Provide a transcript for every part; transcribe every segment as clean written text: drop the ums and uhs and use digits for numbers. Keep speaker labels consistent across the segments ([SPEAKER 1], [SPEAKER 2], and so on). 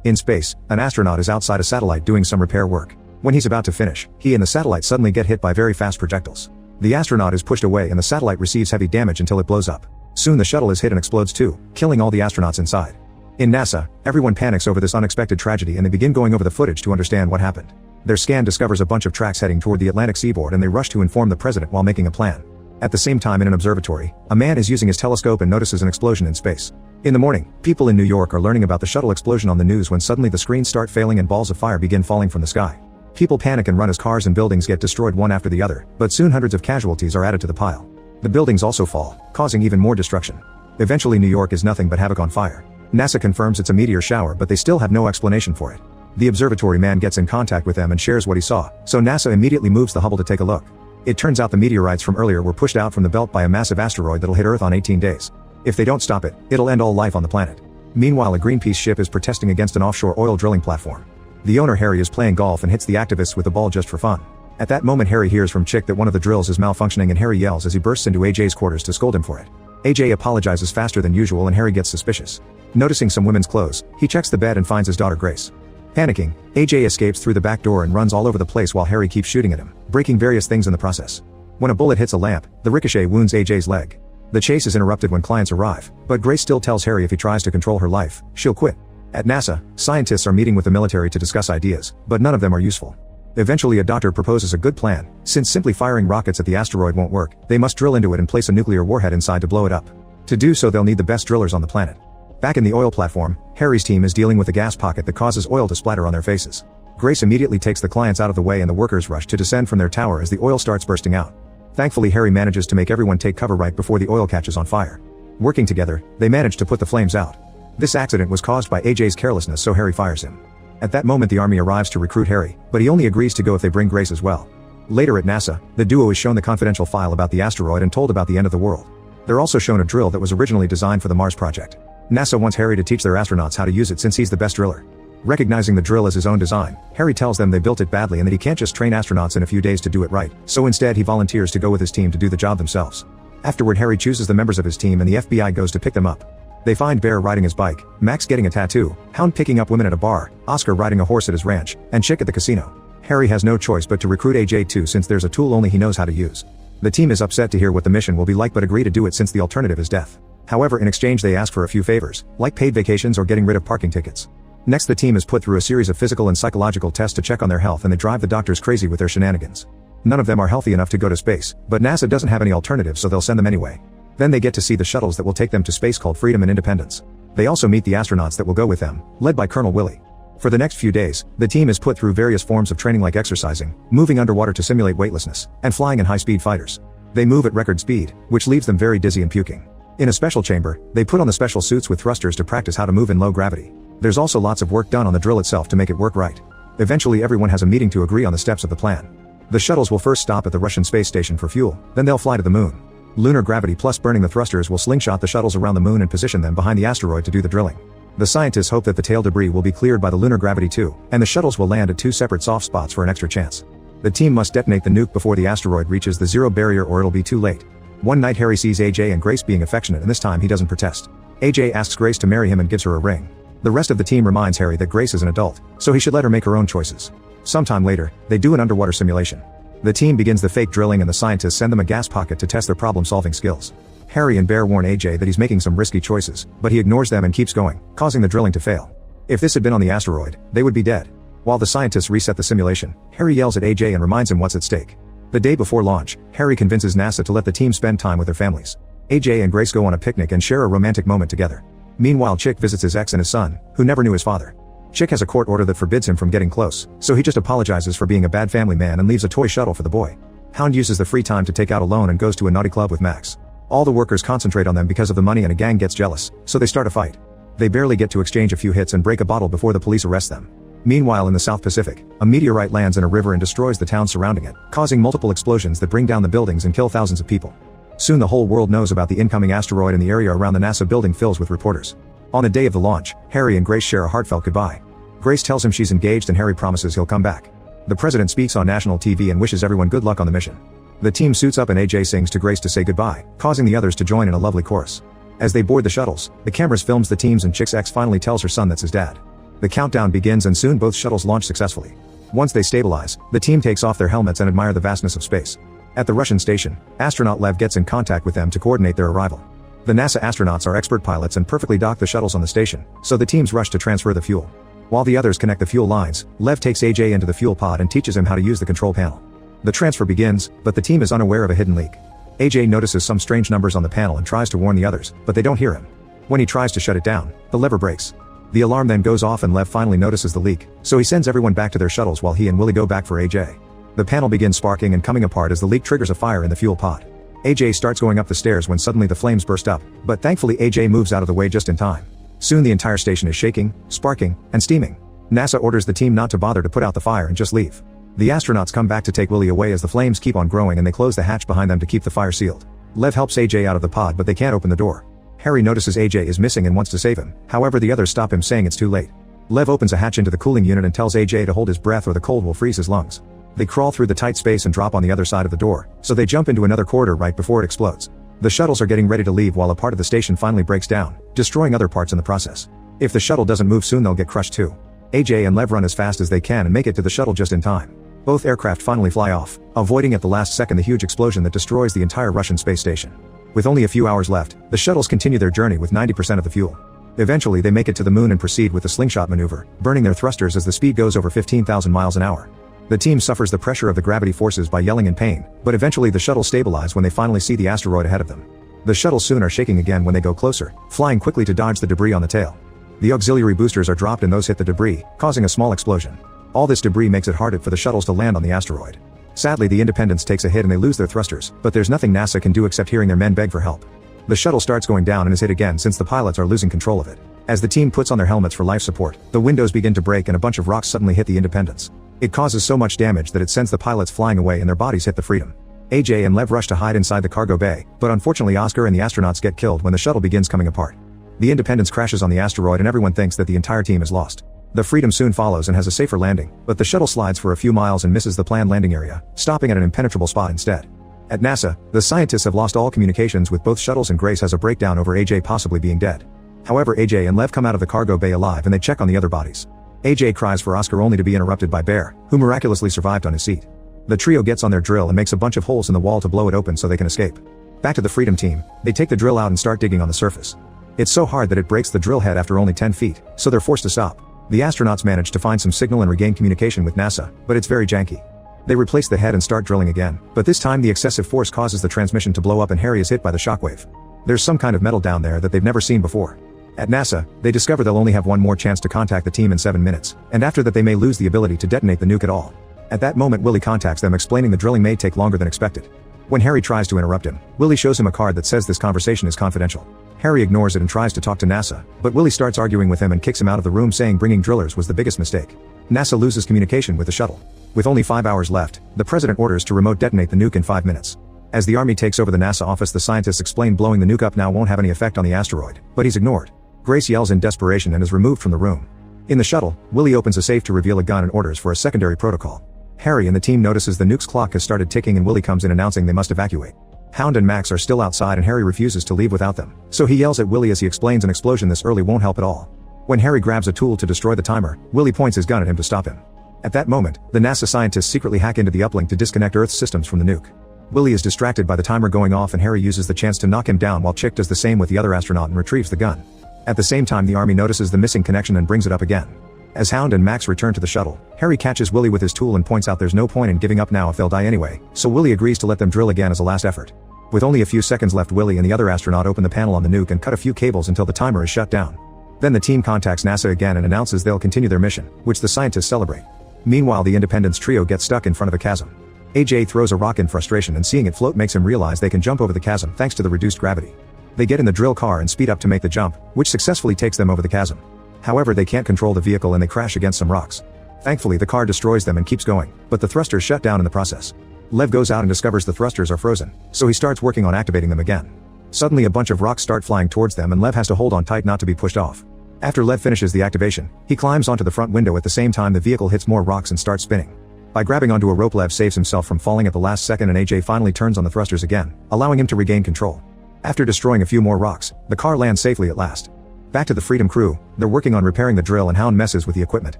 [SPEAKER 1] In space, an astronaut is outside a satellite doing some repair work. When he's about to finish, he and the satellite suddenly get hit by very fast projectiles. The astronaut is pushed away and the satellite receives heavy damage until it blows up. Soon the shuttle is hit and explodes too, killing all the astronauts inside. In NASA, everyone panics over this unexpected tragedy and they begin going over the footage to understand what happened. Their scan discovers a bunch of tracks heading toward the Atlantic seaboard and they rush to inform the president while making a plan. At the same time in an observatory, a man is using his telescope and notices an explosion in space. In the morning, people in New York are learning about the shuttle explosion on the news when suddenly the screens start failing and balls of fire begin falling from the sky. People panic and run as cars and buildings get destroyed one after the other, but soon hundreds of casualties are added to the pile. The buildings also fall, causing even more destruction. Eventually New York is nothing but havoc on fire. NASA confirms it's a meteor shower but they still have no explanation for it. The observatory man gets in contact with them and shares what he saw, so NASA immediately moves the Hubble to take a look. It turns out the meteorites from earlier were pushed out from the belt by a massive asteroid that'll hit Earth on 18 days. If they don't stop it, it'll end all life on the planet. Meanwhile a Greenpeace ship is protesting against an offshore oil drilling platform. The owner Harry is playing golf and hits the activists with a ball just for fun. At that moment Harry hears from Chick that one of the drills is malfunctioning and Harry yells as he bursts into AJ's quarters to scold him for it. AJ apologizes faster than usual and Harry gets suspicious. Noticing some women's clothes, he checks the bed and finds his daughter Grace. Panicking, AJ escapes through the back door and runs all over the place while Harry keeps shooting at him, breaking various things in the process. When a bullet hits a lamp, the ricochet wounds AJ's leg. The chase is interrupted when clients arrive, but Grace still tells Harry if he tries to control her life, she'll quit. At NASA, scientists are meeting with the military to discuss ideas, but none of them are useful. Eventually a doctor proposes a good plan. Since simply firing rockets at the asteroid won't work, they must drill into it and place a nuclear warhead inside to blow it up. To do so they'll need the best drillers on the planet. Back in the oil platform, Harry's team is dealing with a gas pocket that causes oil to splatter on their faces. Grace immediately takes the clients out of the way and the workers rush to descend from their tower as the oil starts bursting out. Thankfully Harry manages to make everyone take cover right before the oil catches on fire. Working together, they manage to put the flames out. This accident was caused by AJ's carelessness, so Harry fires him. At that moment the army arrives to recruit Harry, but he only agrees to go if they bring Grace as well. Later at NASA, the duo is shown the confidential file about the asteroid and told about the end of the world. They're also shown a drill that was originally designed for the Mars project. NASA wants Harry to teach their astronauts how to use it since he's the best driller. Recognizing the drill as his own design, Harry tells them they built it badly and that he can't just train astronauts in a few days to do it right, so instead he volunteers to go with his team to do the job themselves. Afterward Harry chooses the members of his team and the FBI goes to pick them up. They find Bear riding his bike, Max getting a tattoo, Hound picking up women at a bar, Oscar riding a horse at his ranch, and Chick at the casino. Harry has no choice but to recruit AJ too since there's a tool only he knows how to use. The team is upset to hear what the mission will be like but agree to do it since the alternative is death. However, in exchange they ask for a few favors, like paid vacations or getting rid of parking tickets. Next the team is put through a series of physical and psychological tests to check on their health and they drive the doctors crazy with their shenanigans. None of them are healthy enough to go to space, but NASA doesn't have any alternatives so they'll send them anyway. Then they get to see the shuttles that will take them to space called Freedom and Independence. They also meet the astronauts that will go with them, led by Colonel Willie. For the next few days, the team is put through various forms of training like exercising, moving underwater to simulate weightlessness, and flying in high-speed fighters. They move at record speed, which leaves them very dizzy and puking. In a special chamber, they put on the special suits with thrusters to practice how to move in low gravity. There's also lots of work done on the drill itself to make it work right. Eventually everyone has a meeting to agree on the steps of the plan. The shuttles will first stop at the Russian space station for fuel, then they'll fly to the moon. Lunar gravity plus burning the thrusters will slingshot the shuttles around the moon and position them behind the asteroid to do the drilling. The scientists hope that the tail debris will be cleared by the lunar gravity too, and the shuttles will land at two separate soft spots for an extra chance. The team must detonate the nuke before the asteroid reaches the zero barrier or it'll be too late. One night Harry sees AJ and Grace being affectionate and this time he doesn't protest. AJ asks Grace to marry him and gives her a ring. The rest of the team reminds Harry that Grace is an adult, so he should let her make her own choices. Sometime later, they do an underwater simulation. The team begins the fake drilling and the scientists send them a gas pocket to test their problem-solving skills. Harry and Bear warn AJ that he's making some risky choices, but he ignores them and keeps going, causing the drilling to fail. If this had been on the asteroid, they would be dead. While the scientists reset the simulation, Harry yells at AJ and reminds him what's at stake. The day before launch, Harry convinces NASA to let the team spend time with their families. AJ and Grace go on a picnic and share a romantic moment together. Meanwhile Chick visits his ex and his son, who never knew his father. Chick has a court order that forbids him from getting close, so he just apologizes for being a bad family man and leaves a toy shuttle for the boy. Hound uses the free time to take out a loan and goes to a naughty club with Max. All the workers concentrate on them because of the money and a gang gets jealous, so they start a fight. They barely get to exchange a few hits and break a bottle before the police arrest them. Meanwhile in the South Pacific, a meteorite lands in a river and destroys the town surrounding it, causing multiple explosions that bring down the buildings and kill thousands of people. Soon the whole world knows about the incoming asteroid and the area around the NASA building fills with reporters. On the day of the launch, Harry and Grace share a heartfelt goodbye. Grace tells him she's engaged and Harry promises he'll come back. The president speaks on national TV and wishes everyone good luck on the mission. The team suits up and AJ sings to Grace to say goodbye, causing the others to join in a lovely chorus. As they board the shuttles, the cameras films the teams and Chick's ex finally tells her son that's his dad. The countdown begins and soon both shuttles launch successfully. Once they stabilize, the team takes off their helmets and admire the vastness of space. At the Russian station, astronaut Lev gets in contact with them to coordinate their arrival. The NASA astronauts are expert pilots and perfectly dock the shuttles on the station, so the teams rush to transfer the fuel. While the others connect the fuel lines, Lev takes AJ into the fuel pod and teaches him how to use the control panel. The transfer begins, but the team is unaware of a hidden leak. AJ notices some strange numbers on the panel and tries to warn the others, but they don't hear him. When he tries to shut it down, the lever breaks. The alarm then goes off and Lev finally notices the leak, so he sends everyone back to their shuttles while he and Willie go back for AJ. The panel begins sparking and coming apart as the leak triggers a fire in the fuel pod. AJ starts going up the stairs when suddenly the flames burst up, but thankfully AJ moves out of the way just in time. Soon the entire station is shaking, sparking, and steaming. NASA orders the team not to bother to put out the fire and just leave. The astronauts come back to take Willie away as the flames keep on growing and they close the hatch behind them to keep the fire sealed. Lev helps AJ out of the pod but they can't open the door. Harry notices AJ is missing and wants to save him, however the others stop him saying it's too late. Lev opens a hatch into the cooling unit and tells AJ to hold his breath or the cold will freeze his lungs. They crawl through the tight space and drop on the other side of the door, so they jump into another corridor right before it explodes. The shuttles are getting ready to leave while a part of the station finally breaks down, destroying other parts in the process. If the shuttle doesn't move soon they'll get crushed too. AJ and Lev run as fast as they can and make it to the shuttle just in time. Both aircraft finally fly off, avoiding at the last second the huge explosion that destroys the entire Russian space station. With only a few hours left, the shuttles continue their journey with 90% of the fuel. Eventually they make it to the moon and proceed with the slingshot maneuver, burning their thrusters as the speed goes over 15,000 miles an hour. The team suffers the pressure of the gravity forces by yelling in pain, but eventually the shuttles stabilize when they finally see the asteroid ahead of them. The shuttles soon are shaking again when they go closer, flying quickly to dodge the debris on the tail. The auxiliary boosters are dropped and those hit the debris, causing a small explosion. All this debris makes it harder for the shuttles to land on the asteroid. Sadly the Independence takes a hit and they lose their thrusters, but there's nothing NASA can do except hearing their men beg for help. The shuttle starts going down and is hit again since the pilots are losing control of it. As the team puts on their helmets for life support, the windows begin to break and a bunch of rocks suddenly hit the Independence. It causes so much damage that it sends the pilots flying away and their bodies hit the Freedom. AJ and Lev rush to hide inside the cargo bay, but unfortunately Oscar and the astronauts get killed when the shuttle begins coming apart. The Independence crashes on the asteroid and everyone thinks that the entire team is lost. The Freedom soon follows and has a safer landing, but the shuttle slides for a few miles and misses the planned landing area, stopping at an impenetrable spot instead. At NASA, the scientists have lost all communications with both shuttles and Grace has a breakdown over AJ possibly being dead. However AJ and Lev come out of the cargo bay alive and they check on the other bodies. AJ cries for Oscar only to be interrupted by Bear, who miraculously survived on his seat. The trio gets on their drill and makes a bunch of holes in the wall to blow it open so they can escape. Back to the Freedom team, they take the drill out and start digging on the surface. It's so hard that it breaks the drill head after only 10 feet, so they're forced to stop. The astronauts manage to find some signal and regain communication with NASA, but it's very janky. They replace the head and start drilling again, but this time the excessive force causes the transmission to blow up and Harry is hit by the shockwave. There's some kind of metal down there that they've never seen before. At NASA, they discover they'll only have one more chance to contact the team in 7 minutes, and after that they may lose the ability to detonate the nuke at all. At that moment Willie contacts them explaining the drilling may take longer than expected. When Harry tries to interrupt him, Willie shows him a card that says this conversation is confidential. Harry ignores it and tries to talk to NASA, but Willie starts arguing with him and kicks him out of the room saying bringing drillers was the biggest mistake. NASA loses communication with the shuttle. With only 5 hours left, the president orders to remote detonate the nuke in 5 minutes. As the army takes over the NASA office the scientists explain blowing the nuke up now won't have any effect on the asteroid, but he's ignored. Grace yells in desperation and is removed from the room. In the shuttle, Willie opens a safe to reveal a gun and orders for a secondary protocol. Harry and the team notices the nuke's clock has started ticking and Willie comes in announcing they must evacuate. Hound and Max are still outside and Harry refuses to leave without them, so he yells at Willie as he explains an explosion this early won't help at all. When Harry grabs a tool to destroy the timer, Willie points his gun at him to stop him. At that moment, the NASA scientists secretly hack into the uplink to disconnect Earth's systems from the nuke. Willie is distracted by the timer going off and Harry uses the chance to knock him down while Chick does the same with the other astronaut and retrieves the gun. At the same time the army notices the missing connection and brings it up again. As Hound and Max return to the shuttle, Harry catches Willie with his tool and points out there's no point in giving up now if they'll die anyway, so Willie agrees to let them drill again as a last effort. With only a few seconds left Willie and the other astronaut open the panel on the nuke and cut a few cables until the timer is shut down. Then the team contacts NASA again and announces they'll continue their mission, which the scientists celebrate. Meanwhile the Independence trio gets stuck in front of a chasm. AJ throws a rock in frustration and seeing it float makes him realize they can jump over the chasm thanks to the reduced gravity. They get in the drill car and speed up to make the jump, which successfully takes them over the chasm. However they can't control the vehicle and they crash against some rocks. Thankfully the car destroys them and keeps going, but the thrusters shut down in the process. Lev goes out and discovers the thrusters are frozen, so he starts working on activating them again. Suddenly a bunch of rocks start flying towards them and Lev has to hold on tight not to be pushed off. After Lev finishes the activation, he climbs onto the front window at the same time the vehicle hits more rocks and starts spinning. By grabbing onto a rope Lev saves himself from falling at the last second and AJ finally turns on the thrusters again, allowing him to regain control. After destroying a few more rocks, the car lands safely at last. Back to the Freedom crew, they're working on repairing the drill and Hound messes with the equipment,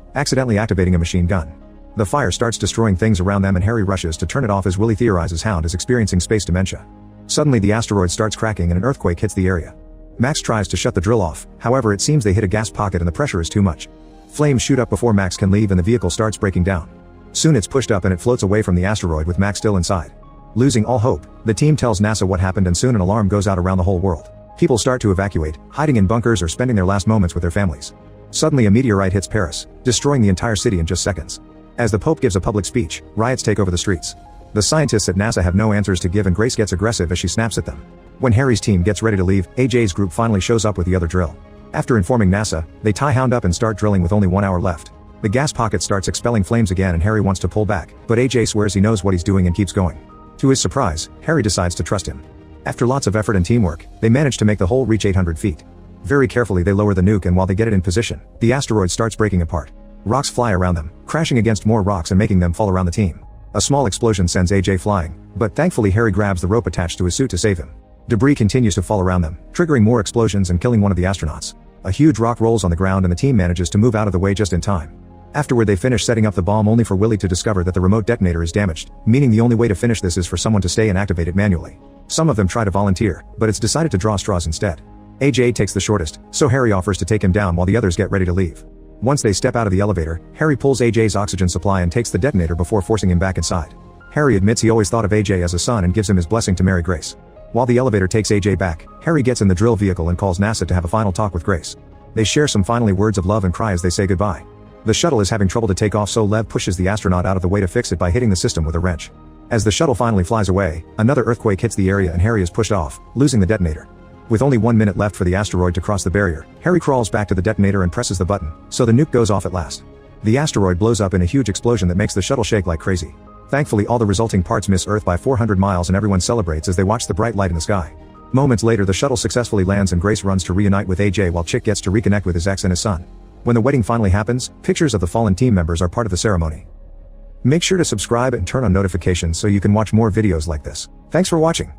[SPEAKER 1] accidentally activating a machine gun. The fire starts destroying things around them and Harry rushes to turn it off as Willie theorizes Hound is experiencing space dementia. Suddenly the asteroid starts cracking and an earthquake hits the area. Max tries to shut the drill off, however it seems they hit a gas pocket and the pressure is too much. Flames shoot up before Max can leave and the vehicle starts breaking down. Soon it's pushed up and it floats away from the asteroid with Max still inside. Losing all hope, the team tells NASA what happened and soon an alarm goes out around the whole world. People start to evacuate, hiding in bunkers or spending their last moments with their families. Suddenly a meteorite hits Paris, destroying the entire city in just seconds. As the Pope gives a public speech, riots take over the streets. The scientists at NASA have no answers to give and Grace gets aggressive as she snaps at them. When Harry's team gets ready to leave, AJ's group finally shows up with the other drill. After informing NASA, they tie Hound up and start drilling with only 1 hour left. The gas pocket starts expelling flames again and Harry wants to pull back, but AJ swears he knows what he's doing and keeps going. To his surprise, Harry decides to trust him. After lots of effort and teamwork, they manage to make the hole reach 800 feet. Very carefully they lower the nuke and while they get it in position, the asteroid starts breaking apart. Rocks fly around them, crashing against more rocks and making them fall around the team. A small explosion sends AJ flying, but thankfully Harry grabs the rope attached to his suit to save him. Debris continues to fall around them, triggering more explosions and killing one of the astronauts. A huge rock rolls on the ground and the team manages to move out of the way just in time. Afterward they finish setting up the bomb only for Willie to discover that the remote detonator is damaged, meaning the only way to finish this is for someone to stay and activate it manually. Some of them try to volunteer, but it's decided to draw straws instead. AJ takes the shortest, so Harry offers to take him down while the others get ready to leave. Once they step out of the elevator, Harry pulls AJ's oxygen supply and takes the detonator before forcing him back inside. Harry admits he always thought of AJ as a son and gives him his blessing to marry Grace. While the elevator takes AJ back, Harry gets in the drill vehicle and calls NASA to have a final talk with Grace. They share some finally words of love and cry as they say goodbye. The shuttle is having trouble to take off, so Lev pushes the astronaut out of the way to fix it by hitting the system with a wrench. As the shuttle finally flies away, another earthquake hits the area and Harry is pushed off, losing the detonator. With only 1 minute left for the asteroid to cross the barrier, Harry crawls back to the detonator and presses the button, so the nuke goes off at last. The asteroid blows up in a huge explosion that makes the shuttle shake like crazy. Thankfully all the resulting parts miss Earth by 400 miles and everyone celebrates as they watch the bright light in the sky. Moments later the shuttle successfully lands and Grace runs to reunite with AJ while Chick gets to reconnect with his ex and his son. When the wedding finally happens, pictures of the fallen team members are part of the ceremony. Make sure to subscribe and turn on notifications so you can watch more videos like this. Thanks for watching.